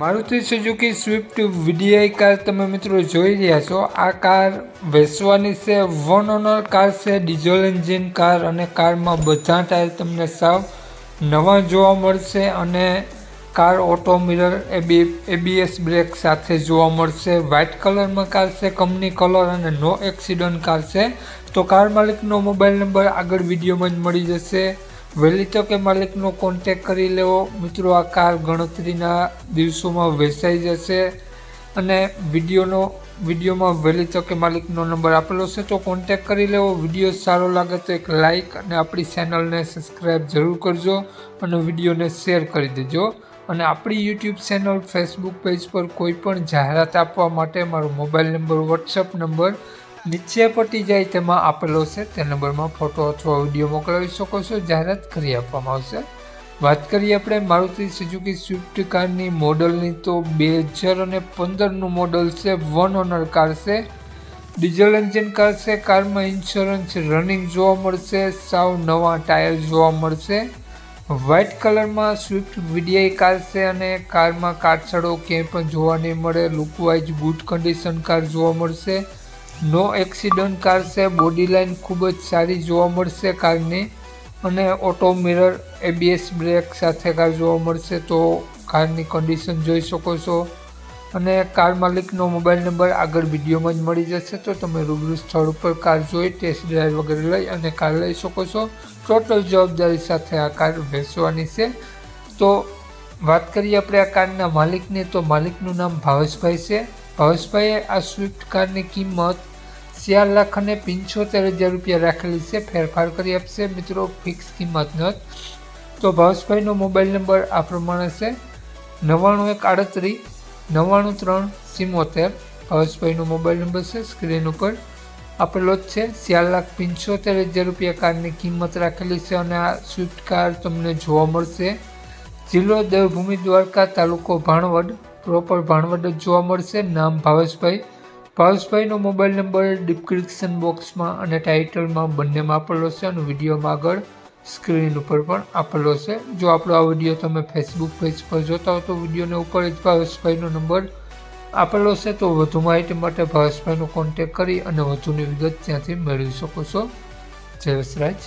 Maruti Suzuki Swift VDI car તમે મિત્રો જોઈ રહ્યા છો। આ કાર વેચવાની છે, વન ઓનર કાર છે, ડીઝલ એન્જિન કાર અને કારમાં બધા ટાયર તમને સાવ નવા જોવા મળશે અને car auto mirror ABS brake સાથે જોવા મળશે। વ્હાઇટ કલરમાં કાર છે, કંપની કલર અને નો એક્સિડન્ટ કાર છે। તો કાર માલિકનો મોબાઈલ નંબર આગળ વિડીયોમાં જ મળી જશે। વહેલી તકે માલિકનો કોન્ટેક કરી લેવો મિત્રો। આ કાર ગણતરીના દિવસોમાં વેચાઈ જશે અને વિડીયોમાં વહેલી તકે માલિકનો નંબર આપેલો છે, તો કોન્ટેક કરી લેવો। વિડીયો સારો લાગે તો એક લાઇક અને આપણી ચેનલને સબસ્ક્રાઈબ જરૂર કરજો અને વિડીયોને શેર કરી દેજો। અને આપણી યુટ્યુબ ચેનલ, ફેસબુક પેજ પર કોઈ પણ જાહેરાત આપવા માટે મારો મોબાઈલ નંબર, વોટ્સઅપ નંબર નીચે પટી જાય તેમાં આપેલો છે, તે નંબરમાં ફોટો અથવા વિડીયો મોકલાવી શકો છો, જાહેરાત કરી આપવામાં આવશે। વાત કરીએ આપણે મારુતિ સુઝુકી સ્વિફ્ટ કારની મોડલની, તો 2015નું મોડલ છે, વન ઓનર કાર છે, ડીઝલ એન્જિન કાર છે। કારમાં ઇન્સ્યોરન્સ રનિંગ જોવા મળશે, સાવ નવા ટાયર જોવા મળશે। વ્હાઇટ કલરમાં સ્વિફ્ટ વીડીઆઈ કાર છે અને કારમાં કાટછડો ક્યાંય પણ જોવા નહીં મળે। લુકવાઇઝ ગુડ કન્ડિશન કાર જોવા મળશે। નો એક્સિડન્ટ કાર છે, બોડી લાઇન ખૂબ જ સારી જોવા મળશે કારની અને ઓટો મિરર એબીએસ બ્રેક સાથે કાર જોવા મળશે। તો કારની કન્ડિશન જોઈ શકો છો અને કાર માલિકનો મોબાઈલ નંબર આગળ વિડીયોમાં જ મળી જશે, તો તમે રૂબરૂ સ્થળ ઉપર કાર જોઈ ટેસ્ટ ડ્રાઈવ વગેરે લઈ અને કાર લઈ શકો છો। ટોટલ જવાબદારી સાથે આ કાર વેચવાની છે। તો વાત કરીએ આપણે આ કારના માલિકની, તો માલિકનું નામ ભાવેશભાઈ છે। ભાવેશભાઈએ આ સ્વિફ્ટ કારની કિંમત 4,75,000 રૂપિયા રાખેલી છે, ફેરફાર કરી આપશે મિત્રો, ફિક્સ કિંમત નથી। તો ભાવેશભાઈનો મોબાઈલ નંબર આ પ્રમાણે છે 9138 93 ભાવેશભાઈનો મોબાઈલ નંબર છે, સ્ક્રીન ઉપર આપેલો જ છે। 4,75,000 રૂપિયા કારની કિંમત રાખેલી છે અને આ સ્વિફ્ટ કાર તમને જોવા મળશે જિલ્લો દેવભૂમિ દ્વારકા, તાલુકો ભાણવડ, પ્રોપર ભાણવડ જ જોવા મળશે। નામ ભાવેશભાઈ। ભાવેશભાઈનો મોબાઈલ નંબર ડિસ્ક્રિપ્શન બોક્સમાં અને ટાઇટલમાં બંનેમાં આપેલો છે અને વિડીયોમાં આગળ સ્ક્રીન ઉપર પણ આપેલો છે। જો આપણો આ વિડીયો તમે ફેસબુક પેજ પર જોતા હો તો વિડીયોને ઉપર જ ભાવેશભાઈનો નંબર આપેલો છે, તો વધુ માહિતી માટે ભાવેશભાઈનો કોન્ટેક કરી અને વધુની વિગત ત્યાંથી મેળવી શકો છો। જય વસરાજ।